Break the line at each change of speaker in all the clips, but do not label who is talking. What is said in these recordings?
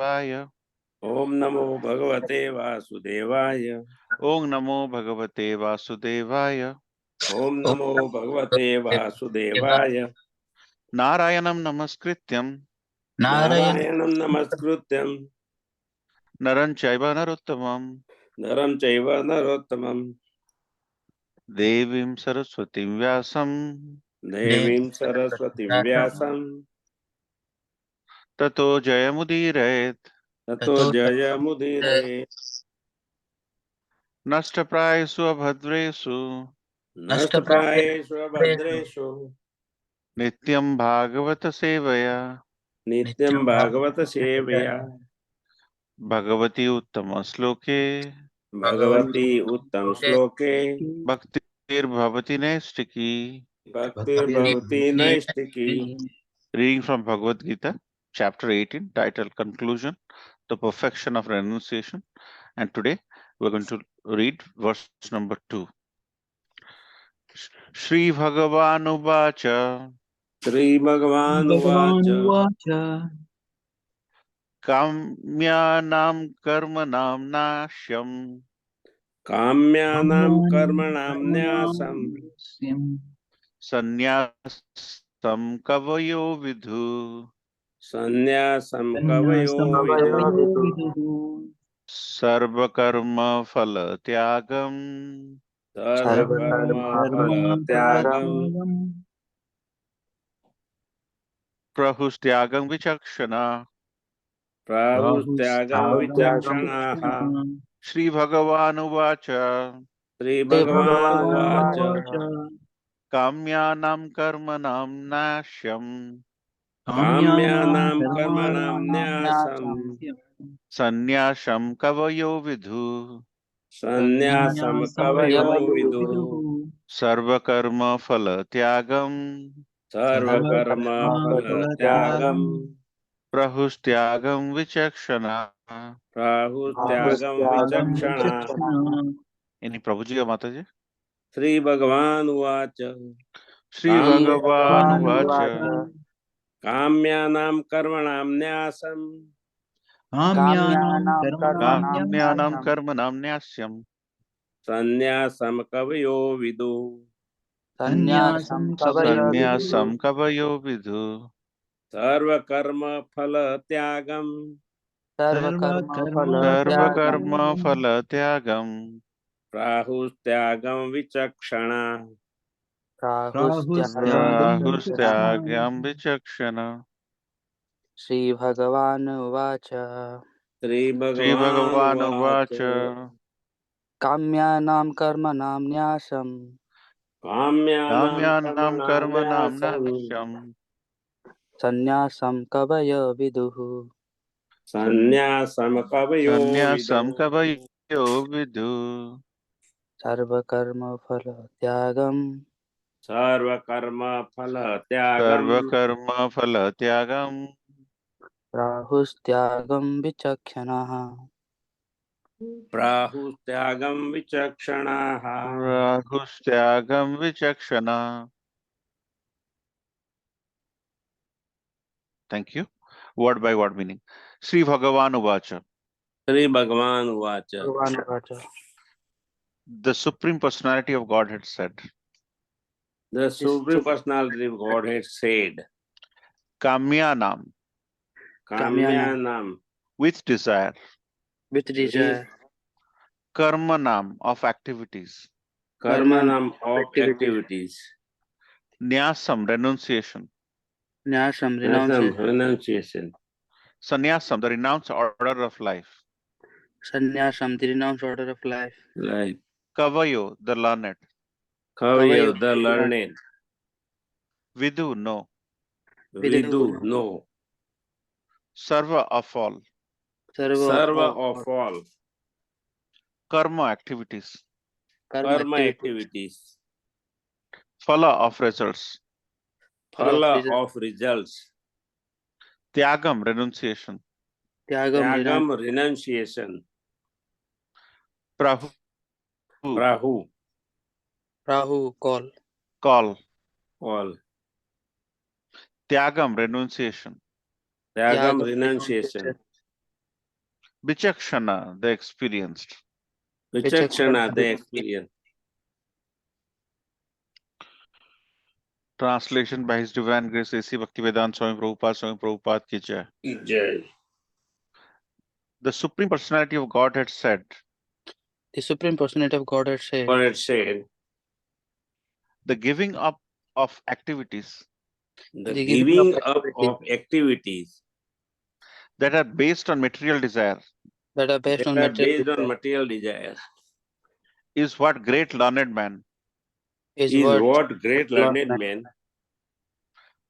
ओम नमो भगवते वासुदेवाय।
ओम नमो भगवते वासुदेवाय।
ओम नमो भगवते वासुदेवाय।
नारायणं नमस्कृत्यं
नारायणं नमस्कृत्यं
नरं चैव नरोत्तमं
नरं चैव नरोत्तमं
देवीं सरस्वतीं व्यासं
देवीं सरस्वतीं व्यासं
ततो जयमुदीरयेत्।
ततो जयमुदीरये।
नष्टप्रायेषु अभद्रेषु
नष्टप्रायेषु भद्रेषु
नित्यं भागवत सेवया
नित्यं भागवत सेवया।
भगवती उत्तम श्लोके
भगवती उत्तम श्लोके
भक्तिर्भवति नैष्टिकी।
भक्तिर्भवति नैष्टिकी।
Reading from Bhagavad Gita, chapter 18, titled Conclusion, the Perfection of Renunciation. And today we're going to read verse number 2. Shri Bhagavan Uvacha
Shri भगवान उवाच
Kamyanam Karmanam Nashyam
काम्यानां कर्मणां न्यासं
Sanyasam Kavayo Vidhu
संन्यासं कवयो विदुः।
Sarvakarma Phala Tyagam
सर्वकर्म फल त्यागं
Prahustyagam Vichakshana.
प्राहुस्त्यागं विचक्षणाः।
Shri Bhagavan Uvacha
Shri भगवान उवाच
Kamyanam Karmanam Nashyam
काम्यानां कर्मणां न्यासं
Sanyasam Kavayo Vidhu
संन्यासं कवयो विदुः।
Sarvakarma Phala Tyagam
सर्वकर्म फल त्यागं
Prahustyagam Vichakshana.
प्राहुस्त्यागं विचक्षणाः।
Any Prabhuji or Mataji?
Shri भगवान उवाच
Shri Bhagavan Uvacha
काम्यानां कर्मणां न्यासं
Kamyanam Karmanam Nyashyam
संन्यासं कवयो विदुः।
Sanyasam Kavayo Vidhu
सर्वकर्म फल त्यागं
Sarvakarma Phala Tyagam
प्राहुस्त्यागं विचक्षणा।
Prahustyagam Vichakshana.
Shri भगवान उवाच
श्री
Shri
भगवान
Bhagavan
उवाच
Uvacha
काम्यानां कर्मणां न्यासं
काम्यानां
Kamyanam
कर्मणां
Karmanam
न्यासं
Nashyam
सन्न्यासं कवयो विदुः
संन्यासं कवयो
Sanyasam
विदुः।
Kavayo Vidhu
सर्वकर्मफलत्यागं
सर्वकर्म फल त्यागं
Sarvakarma Phala Tyagam
प्राहुस्त्यागं विचक्षणः
प्राहुस्त्यागं विचक्षणाः।
Prahustyagam Vichakshana. Thank you. Word by word meaning. Sri Bhagavan Uvacha.
Shri भगवान उवाच
भगवान उवाच
The Supreme Personality of Godhead said,
The Supreme Personality of Godhead said,
Kamyanam,
Kamyanam,
with desire,
with desire,
Karmanam, of activities,
Karmanam of activities,
Nyasam, renunciation,
Nyasam,
Nasam, renunciation,
Sannyasam, the renounced order of life,
Sannyasam, the renounced order of life,
life,
Kavayo, the learned,
Kavayo, the learned,
Vidu, no,
Vidu, no,
Sarva, of all,
Sarva of all,
Karma, activities,
Karma activities,
Phala, of results,
Phala of results,
Tyagam, renunciation,
Tyagam, renunciation,
Prahu,
Prahu,
call,
call,
all,
Tyagam, renunciation,
Tyagam, renunciation,
Vichakshana, they experienced.
Vichakshana, they experience.
Translation by His Divine Grace A.C. Bhaktivedanta Swami Prabhupada Ki Jai.
Jai.
The Supreme Personality of Godhead said,
The Supreme Personality of Godhead said,
What it said,
the giving up of activities
the
The
giving
of
up of activities
that are based on material desire
that are based
that
on
are
material
based on
desire
material desire
is what great learned man
is
is
what
what great
Lord
learned men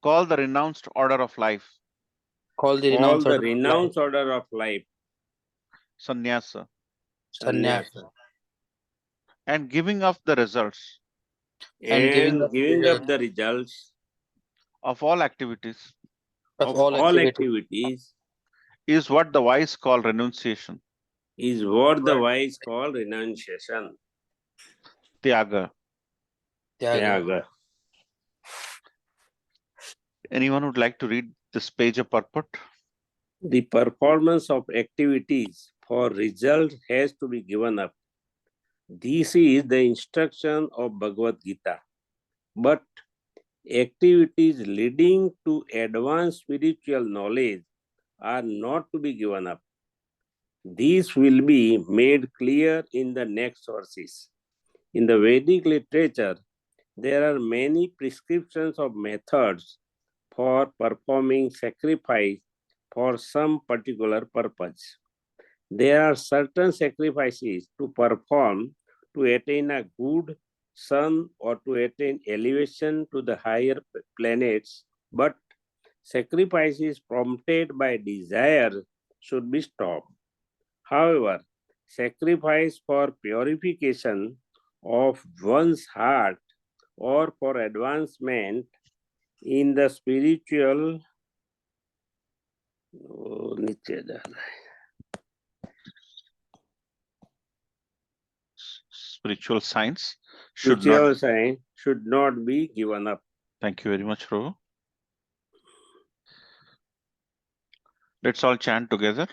call the renounced order of life,
called the
call
renounced
the
order of life,
renounced order of life,
sannyasa,
sannyasa,
and giving up the results
and giving
and
up
giving
result
up the results
of all activities
of
of
all
all
activity
activities
is what the wise call renunciation,
is what the wise call renunciation,
tyaga.
Tyaga.
Tyaga.
Anyone would like to read this page of purport?
The performance of activities for result has to be given up. This is the instruction of Bhagavad Gita. But activities leading to advanced spiritual knowledge are not to be given up. These will be made clear in the next verses. In the Vedic literature, there are many prescriptions of methods for performing sacrifice for some particular purpose. There are certain sacrifices to perform to attain a good sun or to attain elevation to the higher planets, but sacrifices prompted by desire should be stopped. However, sacrifice for purification of one's heart or for advancement in the spiritual
Spiritual science should not.
spiritual science should not be given up.
Thank you very much, Prabhu. Let's all chant together.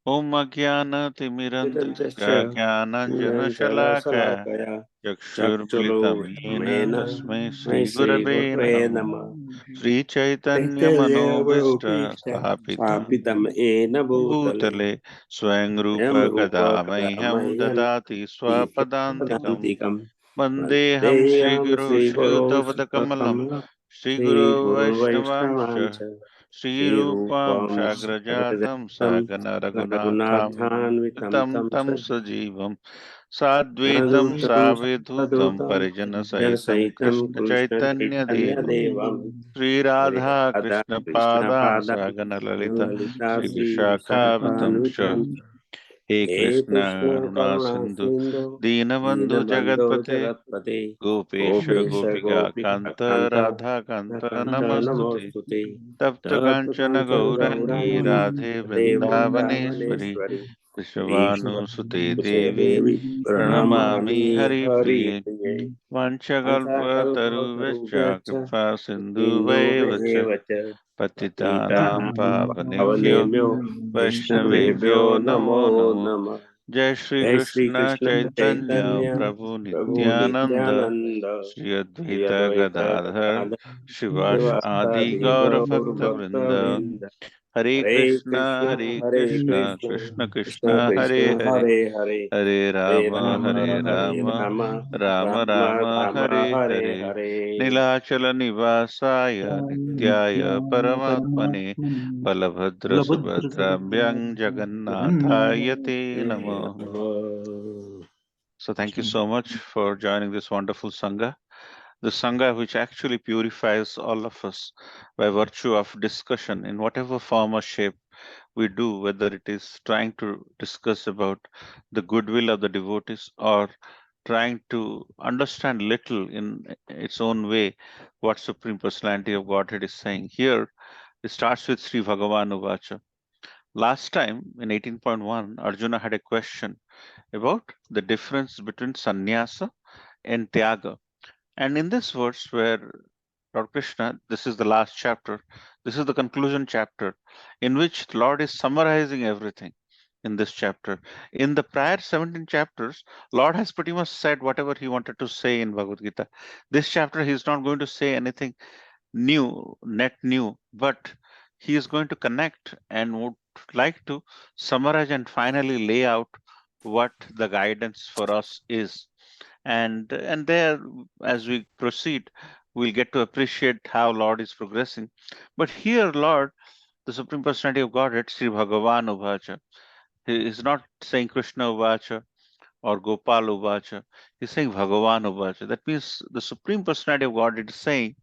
Om Agyana Timirandasya Jnananjana Shalakaya Chakshurplitam Yena Tasmai Sri Gurave Namah Sri Chaitanya Manobhishta Sthapitam
ena
Bhutale Swayam Rupa Gadamahyam Dadati Swapadantikam Vandeham Shri Guru Shri Uddhavadakamalam Shri Guru Vaishnavanscha Shri Rupam Shagrajatam Sagana Raghunatham Tam Tam Sajivam Sadvaitam Savidhutam Parijana Sahitam Krishna Chaitanya Devam Sri Radha Krishna Padam Sagana Lalitam Sri Vishakhavitam Sha He Krishna Karuna Sindhu Dinabandhu Jagatpate Gopesha Gopika Kanta Radha Kanta Namastute Tapta Kanchana Gaurangi Radhe Vrindavaneshwari Vishwanu Sute Devi Pranamami Hari Priye Vanchakalpa Taruvascha Kripa Sindhu Vacha Patitanam Pavanebhyo Vaishnavebhyo Namo Namo Jai Shri Krishna Chaitanya Prabhu Nityananda Shri Advaita Gadadhar Shivash Adi Gaura Bhakta Vrinda Hare Krishna Krishna Krishna Hare Hare Hare Rama Rama Rama Hare Hare Nilachala Nivasaya Nityaya Paramatmane Balabhadra Subhadrabhyang Jagannathaya Te Namo. So thank you so much for joining this wonderful Sangha. The Sangha which actually purifies all of us by virtue of discussion in whatever form or shape we do, whether it is trying to discuss about the goodwill of the devotees or trying to understand little in its own way what Supreme Personality of Godhead is saying. Here, it starts with Sri Bhagavan Uvacha. Last time in 18.1, Arjuna had a question about the difference between sannyasa and tyaga. And in this verse where Lord Krishna, this is the last chapter, this is the conclusion chapter in which the Lord is summarizing everything. in this chapter. In the prior 17 chapters, Lord has pretty much said whatever he wanted to say in Bhagavad Gita. This chapter, he's not going to say anything new, net new, but he is going to connect and would like to summarize and finally lay out what the guidance for us is. And there, as we proceed, we'll get to appreciate how Lord is progressing. But here, Lord, the Supreme Personality of Godhead, Sri Bhagavan Uvacha, he is not saying Krishna Uvacha or Gopal Uvacha. He's saying Bhagavan Uvacha. That means the Supreme Personality of Godhead is saying,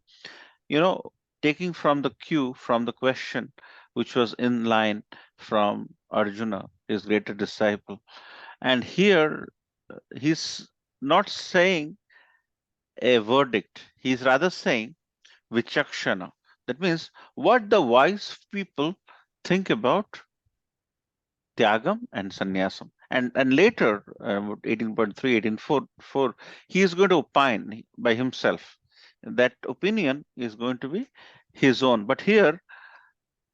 you know, taking from the cue, from the question, which was in line from Arjuna, his greater disciple. And here, he's not saying a verdict. He's rather saying Vichakshana. That means what the wise people think about Tyagam and Sannyasam. And later, 18.3, 18.4, he is going to opine by himself. That opinion is going to be his own. But here,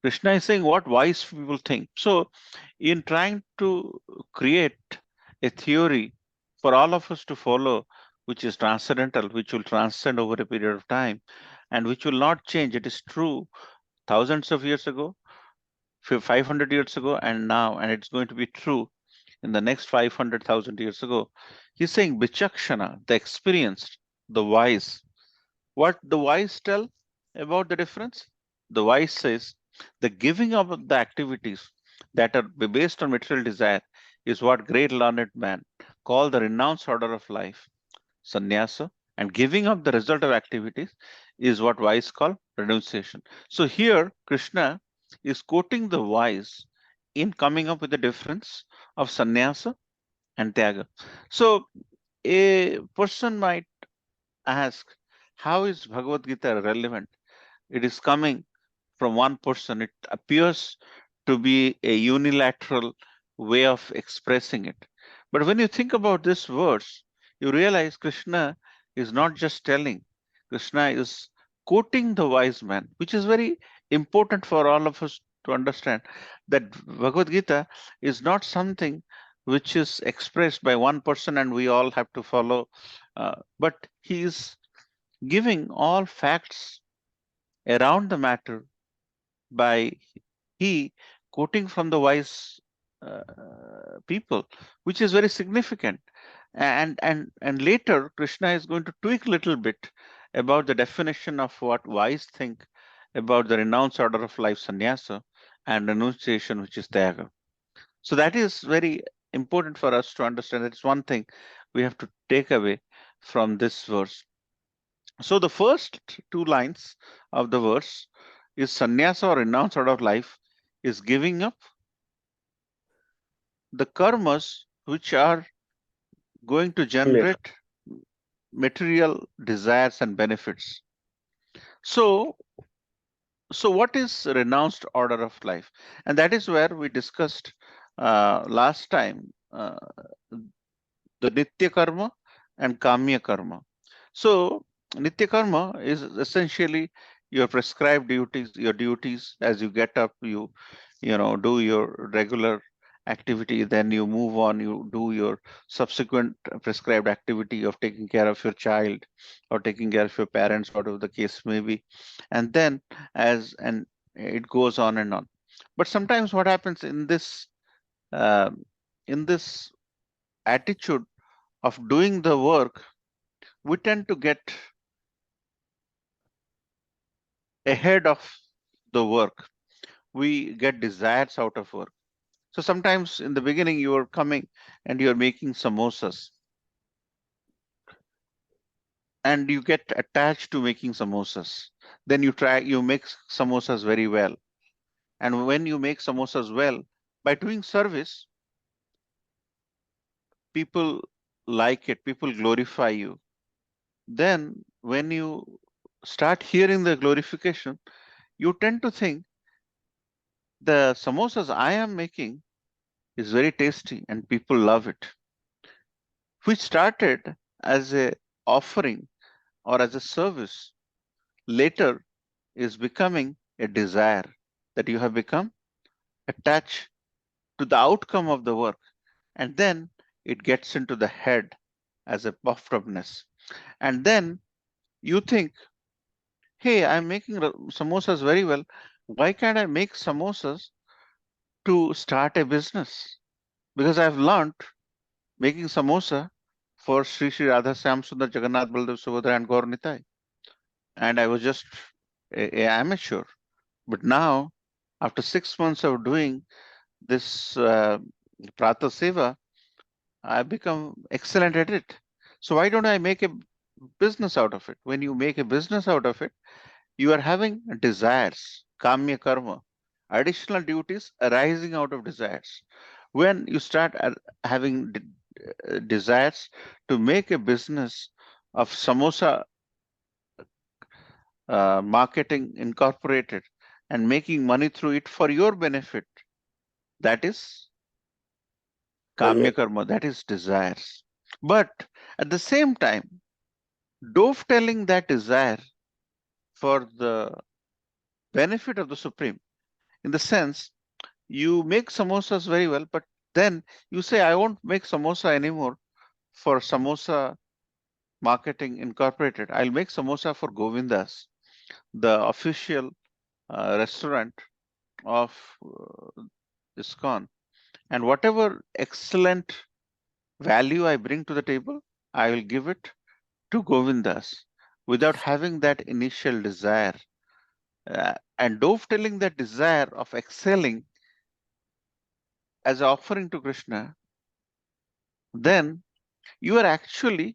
Krishna is saying what wise people think. So, in trying to create a theory for all of us to follow, which is transcendental, which will transcend over a period of time, and which will not change. It is true thousands of years ago, 500 years ago, and now, and it's going to be true in the next 500,000 years ago. He's saying Bichakshana, the experienced, the wise. What the wise tell about the difference? The wise says the giving up of the activities that are based on material desire is what great learned man called the renounced order of life, sannyasa, and giving up the result of activities is what wise call renunciation. So here Krishna is quoting the wise in coming up with the difference of sannyasa and tyaga. So a person might ask, how is Bhagavad Gita relevant? It is coming from one person. It appears to be a unilateral way of expressing it. But when you think about this verse, you realize Krishna is not just telling, Krishna is quoting the wise man, which is very important for all of us to understand that Bhagavad Gita is not something which is expressed by one person and we all have to follow, but he is giving all facts around the matter by he quoting from the wise people, which is very significant. And later, Krishna is going to tweak a little bit about the definition of what wise think about the renounced order of life, sannyasa, and renunciation, which is tyaga. So that is very important for us to understand. That's one thing we have to take away from this verse. So the first two lines of the verse is sannyasa or renounce out of life is giving up the karmas which are going to generate material desires and benefits. So what is renounced order of life? And that is where we discussed last time the nitya karma and kamya karma. So nitya karma is essentially your prescribed duties, your duties as you get up, you do your regular activity, then you move on, you do your subsequent prescribed activity of taking care of your child or taking care of your parents, whatever the case may be. And then and it goes on and on. But sometimes what happens uh, in this attitude of doing the work, we tend to get ahead of the work. We get desires out of work. So sometimes in the beginning you are coming and you're making samosas and you get attached to making samosas. Then you make samosas very well. And when you make samosas well, by doing service, people like it, people glorify you. Then when you start hearing the glorification, you tend to think the samosas I am making is very tasty and people love it, which started as a offering or as a service, later is becoming a desire that you have become attached to the outcome of the work, and then it gets into the head as a puffed upness. And then you think, hey, I'm making samosas very well. Why can't I make samosas to start a business? Because I've learned making samosa for Sri Sri Radha Syam Sundar Jagannath Baldev Subhadra and Gaur Nitai. And I was just a amateur. But now, after 6 months of doing this Prata Seva, I've become excellent at it. So why don't I make a business out of it? When you make a business out of it, you are having desires, kamya karma, additional duties arising out of desires. When you start having desires to make a business of samosa marketing incorporated and making money through it for your benefit, that is kamya karma, that is desires. But at the same time, dovetailing that desire for the benefit of the Supreme, in the sense you make samosas very well, but then you say, I won't make samosa anymore for Samosa Marketing Incorporated. I'll make samosa for Govindas, the official restaurant of ISKCON. And whatever excellent value I bring to the table, I will give it to Govindas without having that initial desire. And dovetailing that desire of excelling as an offering to Krishna, then you are actually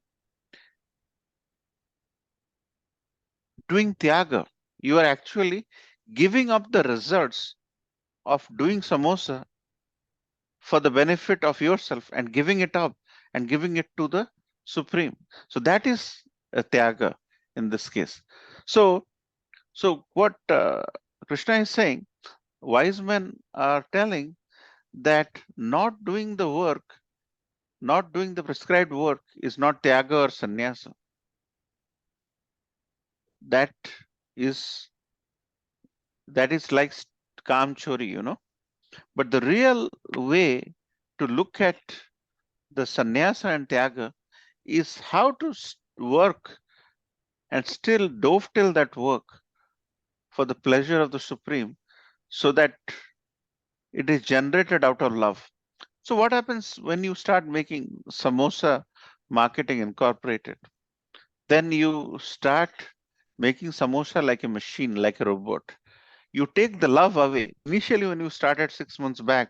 doing Tyaga. You are actually giving up the results of doing samosa for the benefit of yourself and giving it up and giving it to the Supreme. So that is a Tyaga in this case. So what Krishna is saying, wise men are telling that not doing the work, not doing the prescribed work is not Tyaga or Sanyasa. That is like Kam Chori, you know. But the real way to look at the Sanyasa and Tyaga is how to work and still dovetail that work for the pleasure of the Supreme so that it is generated out of love. So what happens when you start making samosa marketing incorporated? Then you start making samosa like a machine, like a robot. You take the love away. Initially, when you started 6 months back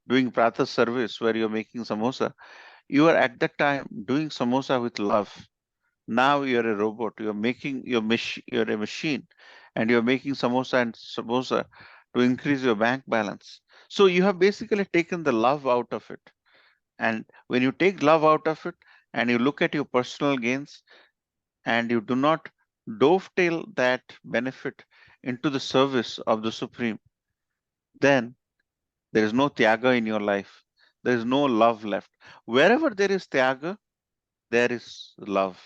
doing Pratha service where you're making samosa, you are at that time doing samosa with love. Now you're a robot. You're making you're a machine, and you're making samosa to increase your bank balance. So you have basically taken the love out of it. And when you take love out of it and you look at your personal gains and you do not dovetail that benefit into the service of the Supreme, then there is no Tyaga in your life. There is no love left. Wherever there is Tyaga, there is love.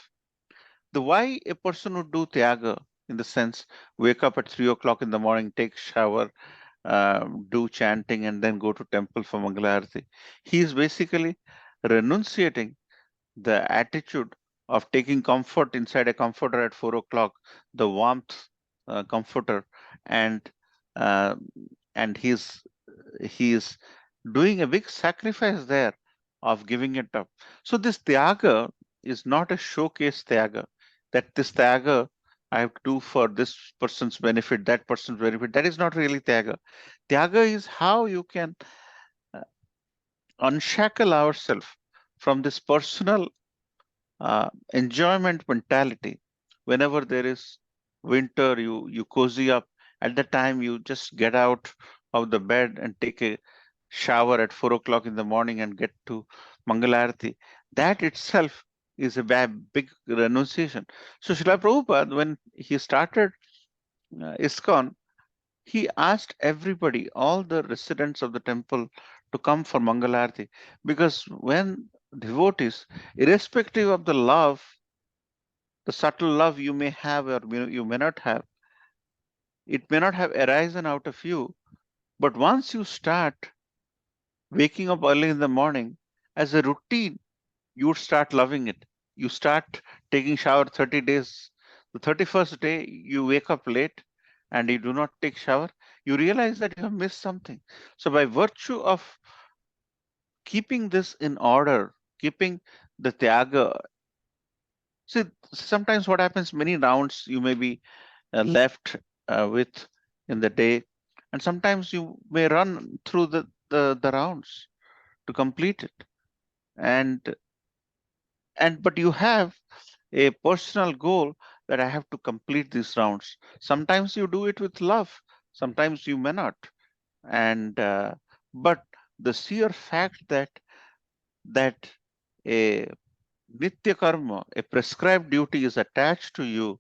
The why a person would do Tyaga, in the sense, wake up at 3 o'clock in the morning, take shower, do chanting, and then go to temple for Mangalarati. He is basically renunciating the attitude of taking comfort inside a comforter at 4 o'clock, the warmth comforter, and uh, he's doing a big sacrifice there of giving it up. So this Tyaga is not a showcase Tyaga, that this Tyaga I have to do for this person's benefit, that person's benefit. That is not really Tyaga. Tyaga is how you can unshackle ourselves from this personal enjoyment mentality. Whenever there is winter, you cozy up. At the time, you just get out of the bed and take a shower at 4 o'clock in the morning and get to Mangalarati. That itself is a big renunciation. So Srila Prabhupada, when he started ISKCON, he asked everybody, all the residents of the temple, to come for Mangalarti, because when devotees, irrespective of the love, the subtle love you may have or you may not have, it may not have arisen out of you, but once you start waking up early in the morning as a routine, you would start loving it. You start taking shower 30 days. The 31st day, you wake up late and you do not take shower, you realize that you have missed something. So by virtue of keeping this in order, keeping the Tyaga, see, sometimes what happens, many rounds you may be left with in the day, and sometimes you may run through the rounds to complete it. And but you have a personal goal that I have to complete these rounds. Sometimes you do it with love, sometimes you may not. And but the sheer fact that a nitya karma, a prescribed duty is attached to you,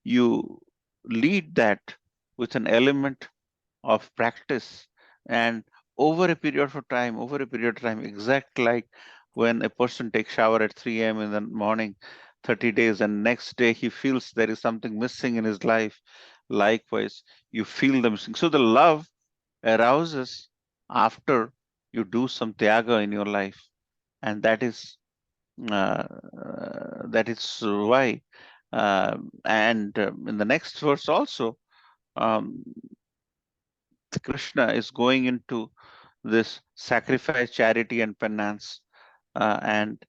you lead that with an element of practice, and over a period of time, exact like when a person takes shower at 3 a.m. in the morning, 30 days, and next day he feels there is something missing in his life. Likewise, you feel the missing. So the love arouses after you do some tyaga in your life, and that is why. And in the next verse also, um, Krishna is going into this sacrifice, charity, and penance, uh, and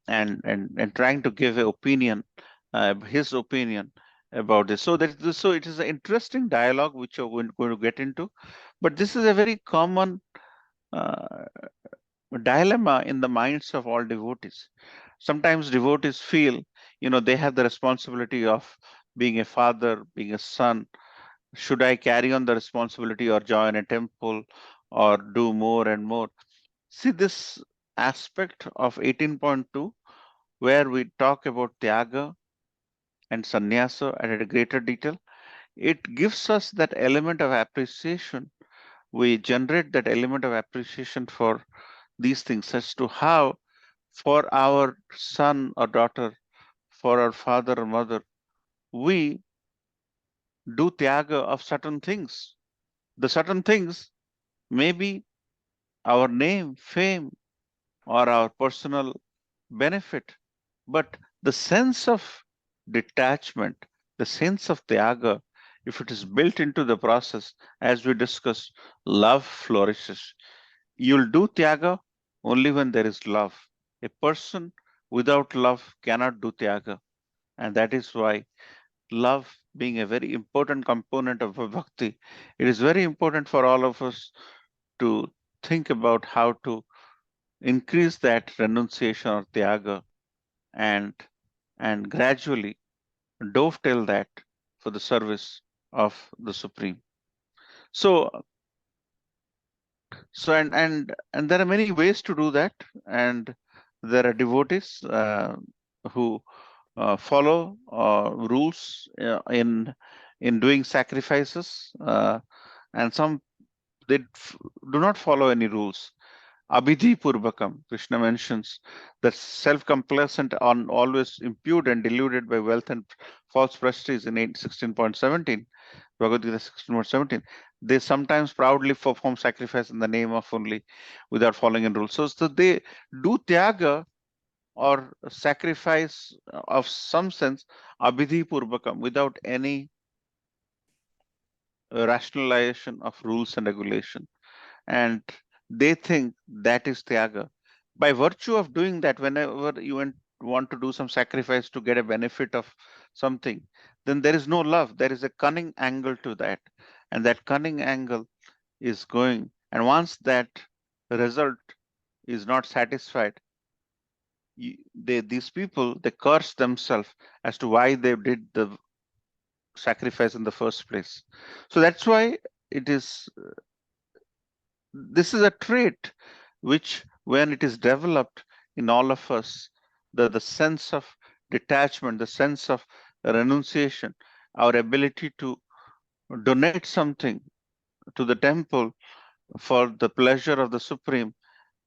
and trying to give an opinion, his opinion about this. So it is an interesting dialogue which we're going to get into, but this is a very common uh, dilemma in the minds of all devotees. Sometimes devotees feel, they have the responsibility of being a father, being a son. Should I carry on the responsibility or join a temple or do more and more? See, this aspect of 18.2, where we talk about Tyaga and Sanyasa at a greater detail, it gives us that element of appreciation. We generate that element of appreciation for these things as to how, for our son or daughter, for our father or mother, we do Tyaga of certain things. The certain things may be our name, fame, or our personal benefit. But the sense of detachment, the sense of Tyaga, if it is built into the process, as we discussed, love flourishes. You'll do Tyaga only when there is love. A person without love cannot do Tyaga. And that is why love being a very important component of a bhakti, it is very important for all of us to think about how to increase that renunciation or Tyaga, and gradually dovetail that for the service of the Supreme. So and there are many ways to do that, and there are devotees who follow rules in doing sacrifices, and some they do not follow any rules. Abhidhi Purvakam, Krishna mentions that self-complacent, on always imbued and deluded by wealth and false prestige in 16.17, Bhagavad Gita 16.17, they sometimes proudly perform sacrifice in the name of only, without following in rules. So they do Tyaga or sacrifice of some sense, Abhidhi Purvakam, without any rationalization of rules and regulation. And they think that is Tyaga. By virtue of doing that, whenever you want to do some sacrifice to get a benefit of something, then there is no love. There is a cunning angle to that. And that cunning angle is going. And once that result is not satisfied, these people, they curse themselves as to why they did the sacrifice in the first place. So that's why it is this is a trait which, when it is developed in all of us, the sense of detachment, the sense of renunciation, our ability to donate something to the temple for the pleasure of the Supreme,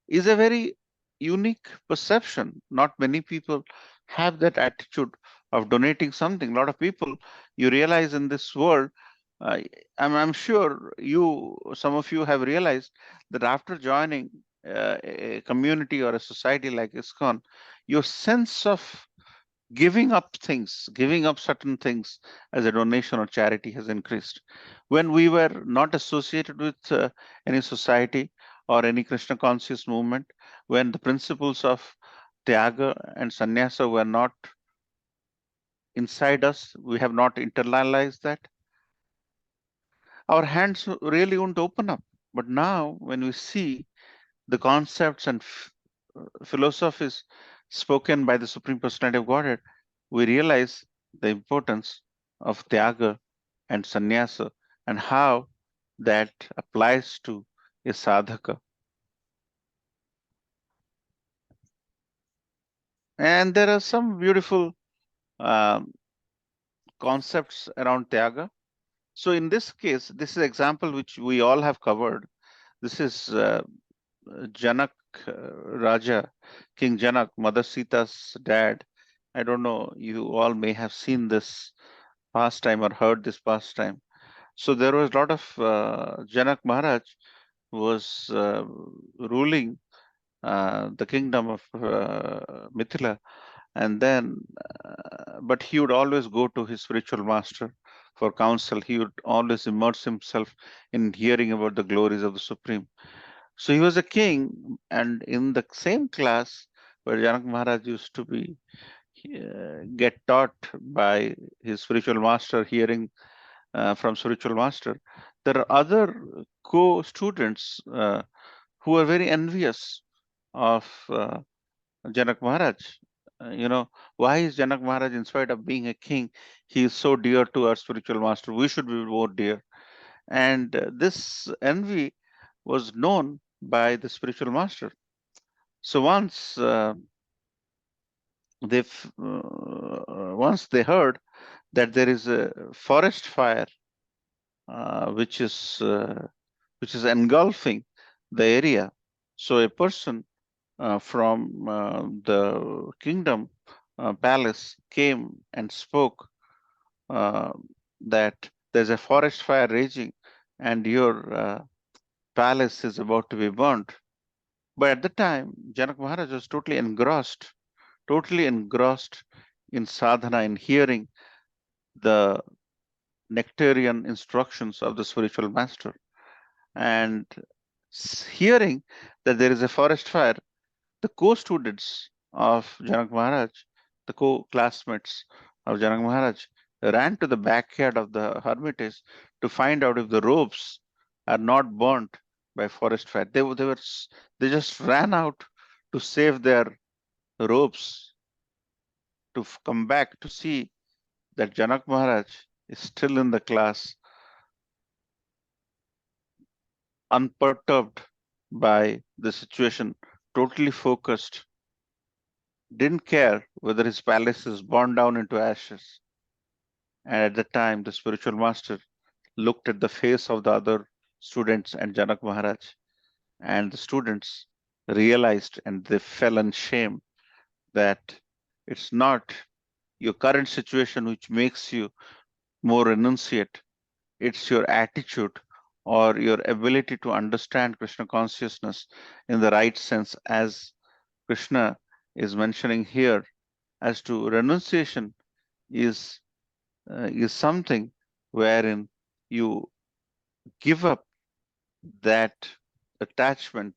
is a very unique perception. Not many people have that attitude of donating something. A lot of people, you realize in this world, I'm sure some of you have realized that after joining a community or a society like ISKCON, your sense of giving up things, giving up certain things as a donation or charity has increased. When we were not associated with any society or any Krishna conscious movement, when the principles of Tyaga and Sanyasa were not inside us, we have not internalized that, our hands really won't open up. But now, when we see the concepts and philosophies spoken by the Supreme Personality of Godhead, we realize the importance of Tyaga and Sannyasa and how that applies to a sadhaka. And there are some beautiful um, concepts around Tyaga. So in this case, this is an example which we all have covered. This is Janak Raja, King Janak, Mother Sita's dad. I don't know, you all may have seen this pastime or heard this pastime. So there was a lot of Janak Maharaj was ruling the kingdom of Mithila, and then, but he would always go to his spiritual master for counsel. He would always immerse himself in hearing about the glories of the Supreme. So he was a king, and in the same class where Janak Maharaj used to be, get taught by his spiritual master, hearing from spiritual master, there are other co-students who are very envious of Janak Maharaj. Why is Janak Maharaj, in spite of being a king, he is so dear to our spiritual master? We should be more dear. And this envy was known by the spiritual master. So once they heard that there is a forest fire which is engulfing the area, so a person from the kingdom palace came and spoke uh, that there's a forest fire raging and your palace is about to be burnt. But at the time, Janak Maharaj was totally engrossed in sadhana, in hearing the nectarian instructions of the spiritual master. And hearing that there is a forest fire, the co-students of Janak Maharaj, the co-classmates of Janak Maharaj, ran to the backyard of the hermitage to find out if the robes are not burnt by forest fire. They just ran out to save their robes, to come back to see that Janak Maharaj is still in the class, unperturbed by the situation, totally focused, didn't care whether his palace is burned down into ashes. And at the time, the spiritual master looked at the face of the other students and Janak Maharaj, and the students realized and they fell in shame that it's not your current situation which makes you more renunciate, it's your attitude or your ability to understand Krishna consciousness in the right sense, as Krishna is mentioning here, as to renunciation is something wherein you give up that attachment,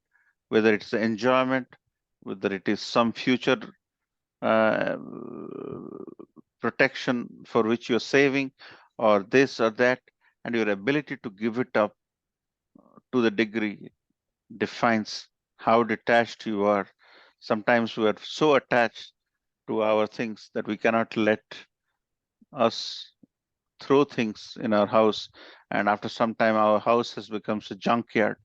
whether it's enjoyment, whether it is some future uh, protection for which you're saving, or this or that, and your ability to give it up to the degree defines how detached you are. Sometimes we are so attached to our things that we cannot let us throw things in our house, and after some time our house has become a junkyard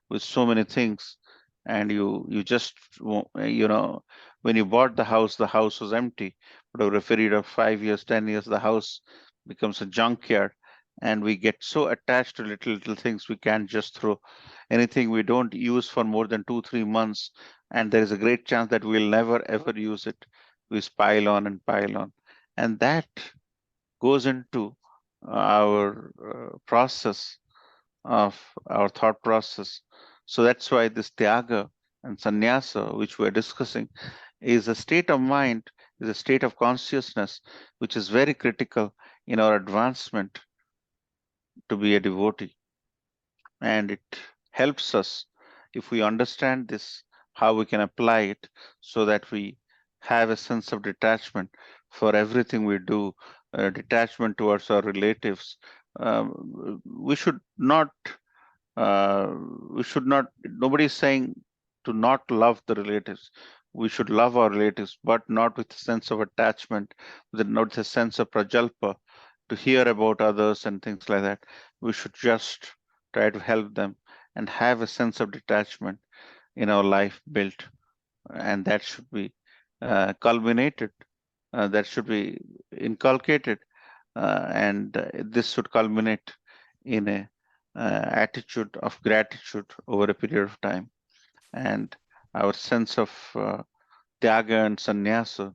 with so many things, and you just when you bought the house was empty, but over a period of 5 years, 10 years, the house becomes a junkyard, and we get so attached to little things we can't just throw. Anything we don't use for more than 2-3 months, and there is a great chance that we'll never ever use it, we pile on and pile on, and that goes into our process of our thought process. So that's why this Tyaga and Sanyasa, which we're discussing, is a state of mind, is a state of consciousness, which is very critical in our advancement to be a devotee. And it helps us, if we understand this, how we can apply it so that we have a sense of detachment for everything we do, detachment towards our relatives. We should not, nobody is saying to not love the relatives. We should love our relatives, but not with a sense of attachment, not with a sense of prajalpa, to hear about others and things like that. We should just try to help them and have a sense of detachment in our life built, and that should be culminated, that should be inculcated, and this should culminate in a attitude of gratitude over a period of time. And our sense of Tyaga and Sannyasa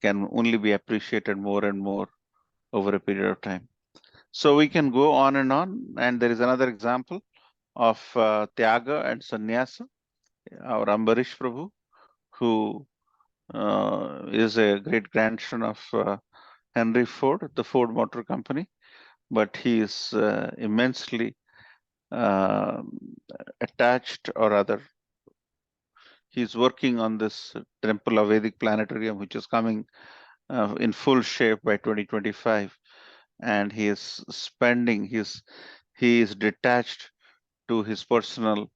can only be appreciated more and more over a period of time. So we can go on, and there is another example of Tyaga and Sannyasa, our Ambarish Prabhu, who is a great grandson of Henry Ford, the Ford Motor Company, but he is immensely attached, or rather, he's working on this Temple of Vedic Planetarium, which is coming in full shape by 2025. And he is spending he is detached to his personal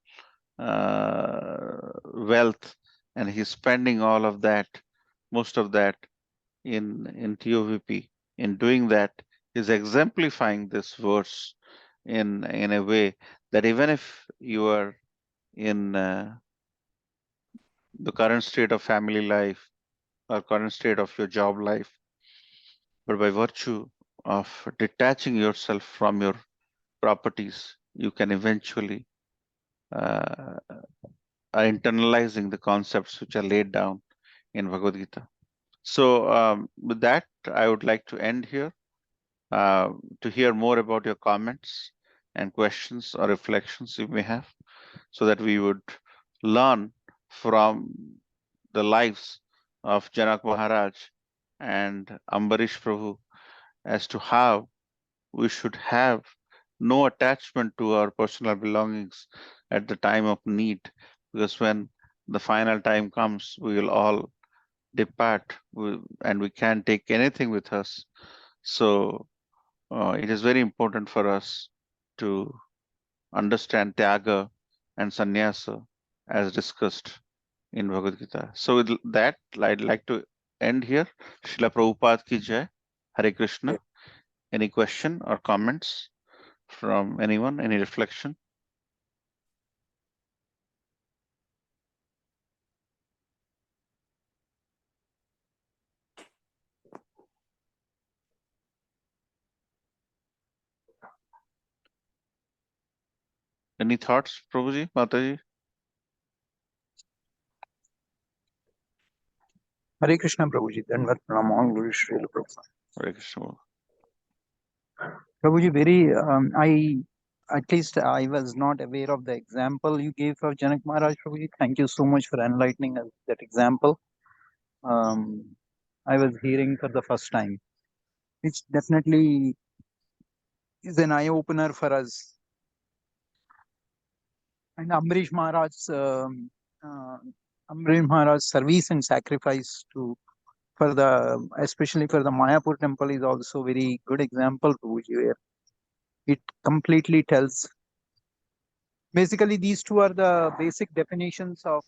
wealth, and he's spending all of that, most of that, in TOVP. In doing that, he's exemplifying this verse in a way that even if you are in the current state of family life or current state of your job life, but by virtue of detaching yourself from your properties, you can eventually are internalizing the concepts which are laid down in Bhagavad Gita. So with that, I would like to end here to hear more about your comments and questions or reflections you may have, so that we would learn from the lives of Janak Maharaj and Ambarish Prabhu as to how we should have no attachment to our personal belongings at the time of need, because when the final time comes, we will all depart and we can't take anything with us. So it is very important for us to understand Tyaga and Sannyasa as discussed in Bhagavad Gita. So with that, I'd like to end here. Srila Prabhupada ki jai. Hare Krishna. Any question or comments from anyone? Any reflection? Any thoughts, Prabhuji, Mataji?
Hare Krishna Prabhuji, Dandavat Pranam, all glory Srila Prabhupada.
Hare Krishna.
Prabhuji, at least I was not aware of the example you gave of Janak Maharaj. Prabhuji, thank you so much for enlightening us that example. I was hearing for the first time, which definitely is an eye opener for us. And Ambarish Maharaj's service and sacrifice especially for the Mayapur temple is also very good example, Prabhuji, where it completely tells. Basically, these two are the basic definitions of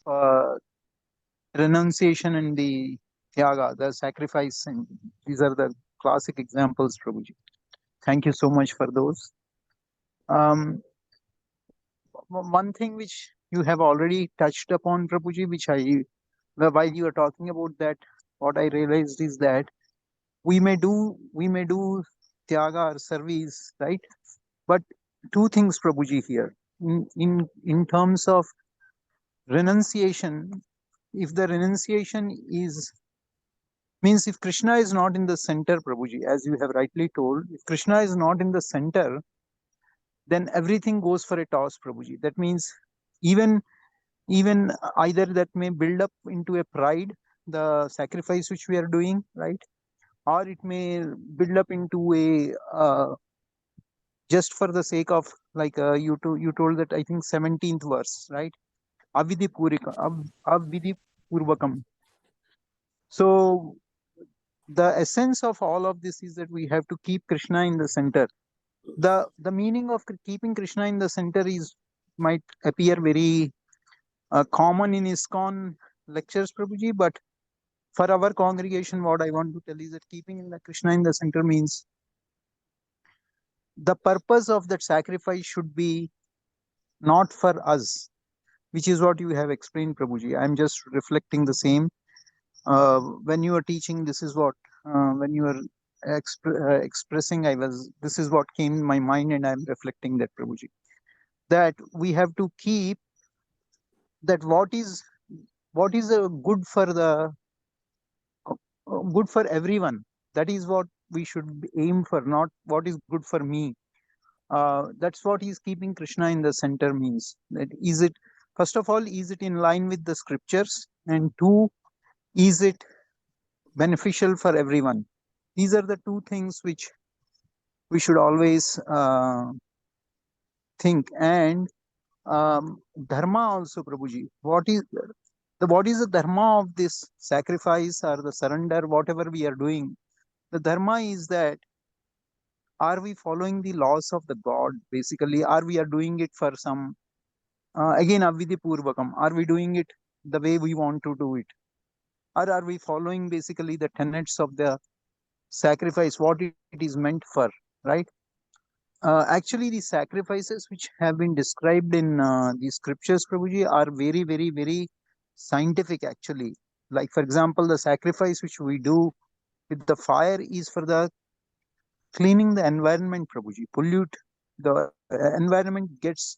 renunciation and the Tyaga, the sacrifice, and these are the classic examples, Prabhuji. Thank you so much for those. One thing which you have already touched upon, Prabhuji, while you are talking about that, what I realized is that we may do Tyaga or service, right? But two things, Prabhuji, here. In terms of renunciation, if the renunciation is Means if Krishna is not in the center, Prabhuji, as you have rightly told, if Krishna is not in the center, then everything goes for a toss, Prabhuji. That means even either that may build up into a pride, the sacrifice which we are doing, right? Or it may build up into a just for the sake of, like, you told that, I think 17th verse, right? Avidhi purika, avidhi purvakam. So the essence of all of this is that we have to keep Krishna in the center. The meaning of keeping Krishna in the center is might appear very common in ISKCON lectures, Prabhuji, but for our congregation, what I want to tell is that keeping in the Krishna in the center means the purpose of that sacrifice should be not for us, which is what you have explained, Prabhuji. I'm just reflecting the same. When you are teaching, this is what, when you are expressing, this is what came in my mind, and I'm reflecting that, Prabhuji. That we have to keep that what is good for the good for everyone. That is what we should aim for, not what is good for me. That's what is keeping Krishna in the center means. That is it. First of all, is it in line with the scriptures? And two, is it beneficial for everyone? These are the two things which we should always think. And dharma also, Prabhuji. What is the dharma of this sacrifice or the surrender, whatever we are doing? The dharma is that, are we following the laws of the God? Basically, are we are doing it for some again avidhi purvakam? Are we doing it the way we want to do it, or are we following basically the tenets of the sacrifice, what it is meant for, right? Actually, the sacrifices which have been described in the scriptures, Prabhuji, are very, very, very scientific, actually. Like, for example, the sacrifice which we do with the fire is for the cleaning the environment, Prabhuji. Pollute the environment gets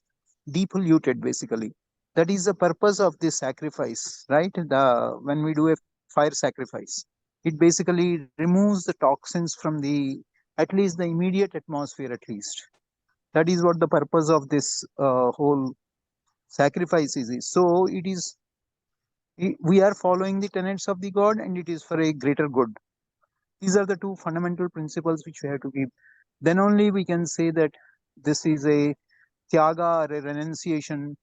depolluted, basically. That is the purpose of this sacrifice, right? When we do a fire sacrifice, it basically removes the toxins from the, at least the immediate atmosphere, at least. That is what the purpose of this whole sacrifice is. So it is, we are following the tenets of the God, and it is for a greater good. These are the two fundamental principles which we have to keep. Then only we can say that this is a tyaga or a renunciation,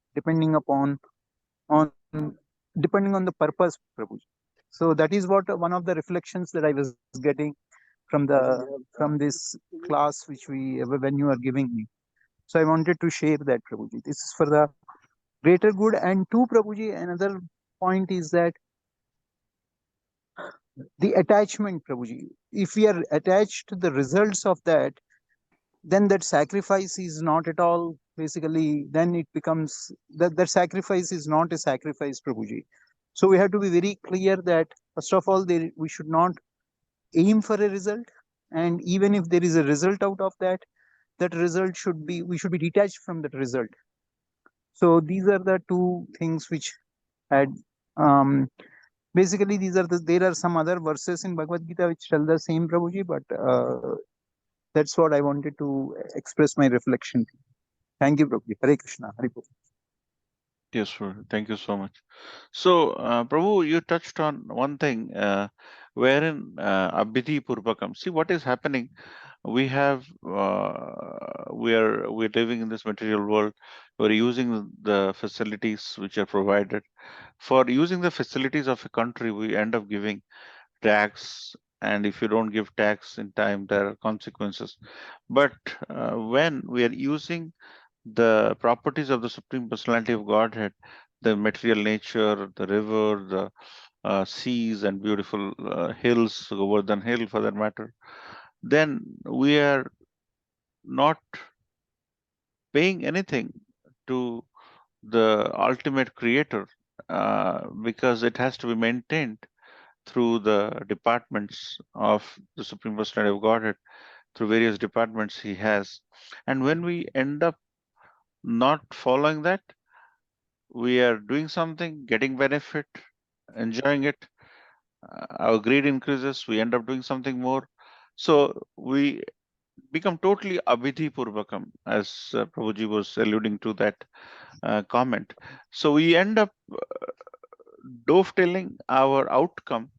on depending on the purpose, Prabhu. So that is what one of the reflections that I was getting from this class which when you are giving me. So I wanted to share that, Prabhuji. This is for the greater good. And two, Prabhuji, another point is that the attachment, Prabhuji. If we are attached to the results of that, then that sacrifice is not at all, basically, then it becomes that sacrifice is not a sacrifice, Prabhuji. So we have to be very clear that, first of all, we should not aim for a result. And even if there is a result out of that, that result should be, we should be detached from that result. So these are the two things which had, basically, there are some other verses in Bhagavad Gita which tell the same, Prabhuji, but that's what I wanted to express my reflection. Thank you, Prabhuji. Hare Krishna. Hare Krishna.
Yes, sir. Thank you so much. So, Prabhu, you touched on one thing, wherein Abhidhi Purvakam. See what is happening. We're living in this material world. We're using the facilities which are provided. For using the facilities of a country, we end up giving tax, and if you don't give tax in time, there are consequences. But when we are using the properties of the Supreme Personality of Godhead, the material nature, the river, the seas, and beautiful hills, Govardhan Hill for that matter, then we are not paying anything to the ultimate creator, because it has to be maintained through the departments of the Supreme Personality of Godhead, through various departments he has. And when we end up not following that, we are doing something, getting benefit, enjoying it, our greed increases, we end up doing something more. So we become totally abhidhi purvakam, as Prabhuji was alluding to that comment. So we end up dovetailing our outcome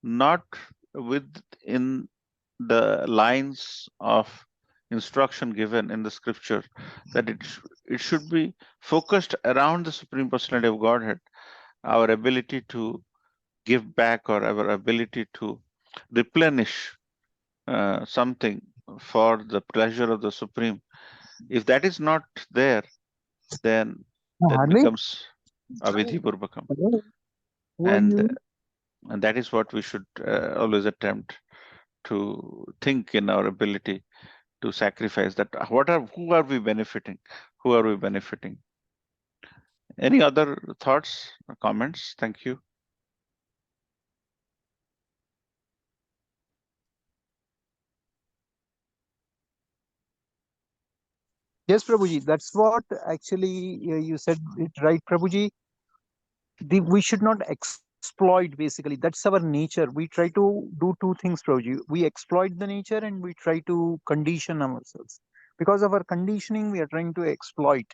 not within the lines of instruction given in the scripture, that it should be focused around the Supreme Personality of Godhead, our ability to give back or our ability to replenish something for the pleasure of the Supreme. If that is not there, then that
Hardik,
becomes avidhi purvakam,
hello, who are
and
you?
that is what we should always attempt to think in our ability to sacrifice. That who are we benefiting? Who are we benefiting? Any other thoughts or comments? Thank you.
Yes, Prabhuji, that's what actually you said it right, Prabhuji. We should not exploit, basically. That's our nature. We try to do two things, Prabhuji. We exploit the nature and we try to condition ourselves. Because of our conditioning, we are trying to exploit.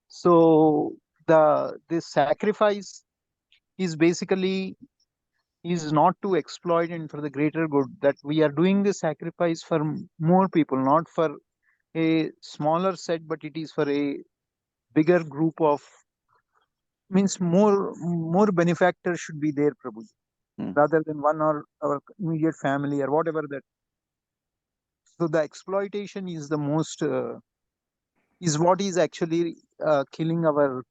So this sacrifice is basically is not to exploit and for the greater good, that we are doing the sacrifice for more people, not for a smaller set, but it is for a bigger group of, means more benefactors should be there, Prabhu, rather than one or our immediate family or whatever that. So the exploitation is the most is what is actually killing our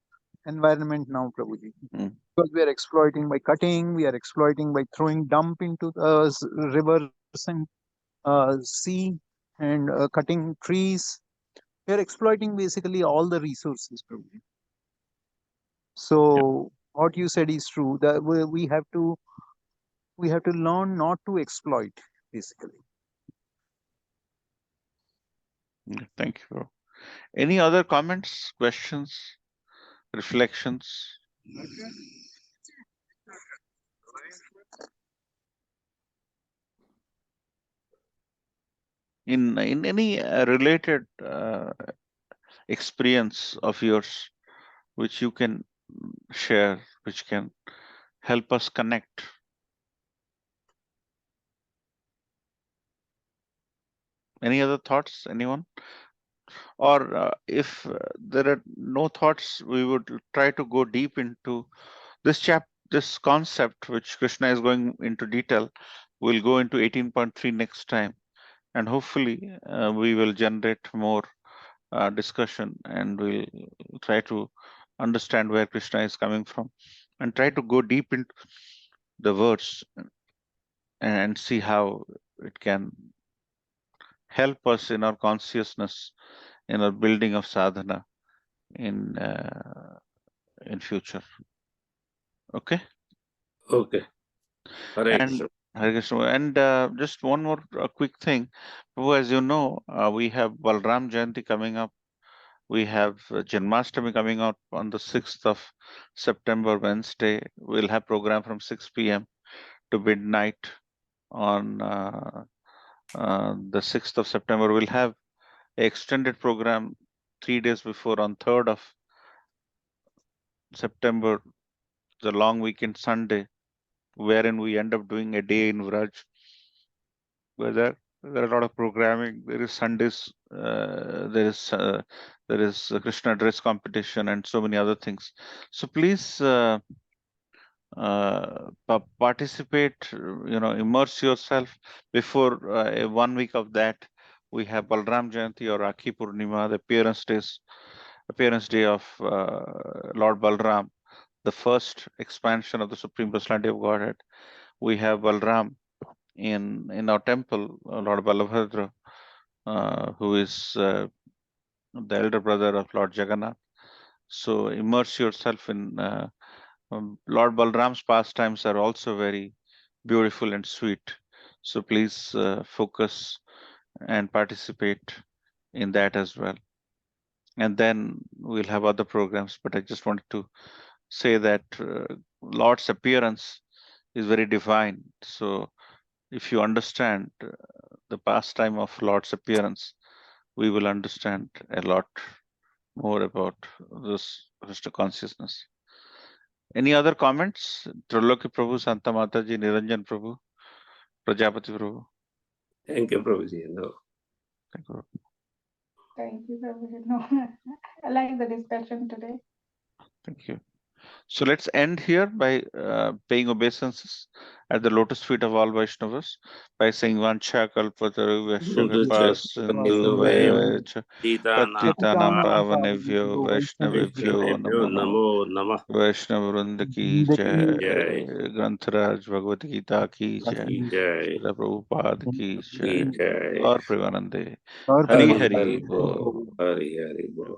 environment now, Prabhuji. Because we are exploiting by cutting, we are exploiting by throwing dump into the rivers and sea, and cutting trees. We are exploiting basically all the resources, Prabhuji. So what you said is true. That we have to learn not to exploit, basically.
Thank you. Any other comments, questions, reflections? In any related experience of yours, which you can share, which can help us connect. Any other thoughts, anyone? Or if there are no thoughts, we would try to go deep into this concept, which Krishna is going into detail. We'll go into 18.3 next time, and hopefully we will generate more discussion, and we'll try to understand where Krishna is coming from and try to go deep into the words and see how it can help us in our consciousness, in our building of sadhana in future. Okay.
Okay. Hare
And
Krishna.
Hare Krishna. And just one more quick thing. Prabhu, as you know, we have Balram Jayanti coming up. We have Janmashtami coming up on the 6th of September, Wednesday. We'll have program from 6 p.m. to midnight on the 6th of September. We'll have an extended program 3 days before on 3rd of September, the long weekend Sunday, wherein we end up doing a day in Vraj, where there are a lot of programming. There is Sundays, there is a Krishna dress competition and so many other things. So please participate, immerse yourself. Before 1 week of that, we have Balram Jayanti or Rakhi Purnima, the appearance day of Lord Balram, the first expansion of the Supreme Personality of Godhead. We have Balram in our temple, Lord Balabhadra, who is the elder brother of Lord Jagannath. So immerse yourself in Lord Balram's pastimes are also very beautiful and sweet. So please focus and participate in that as well. And then we'll have other programs, but I just wanted to say that Lord's appearance is very divine. So if you understand the pastime of Lord's appearance, we will understand a lot more about this Krishna consciousness. Any other comments? Triloki Prabhu, Santa Mataji, Niranjan Prabhu, Prajapati Prabhu.
Thank you, Prabhuji. No.
Thank you.
Thank you, Prabhuji. No, I like the discussion today.
Thank you. So let's end here by paying obeisances at the lotus feet of all Vaishnavas by saying Vancha Kalpataru Vaishnavipa Sindhu
Gita
Patitanam Pavanevyo Vaishnavevyo
Namo Namah.
Vaishnava Vrinda ki jai,
Jai.
Grantaraj Bhagavad Gita ki jai,
Jai.
Srila Prabhupada ki jai,
Jai.
और प्रेमानंदे
और
Hari
Hari
Hari
Hari
बोल।
Hari Hari Bol.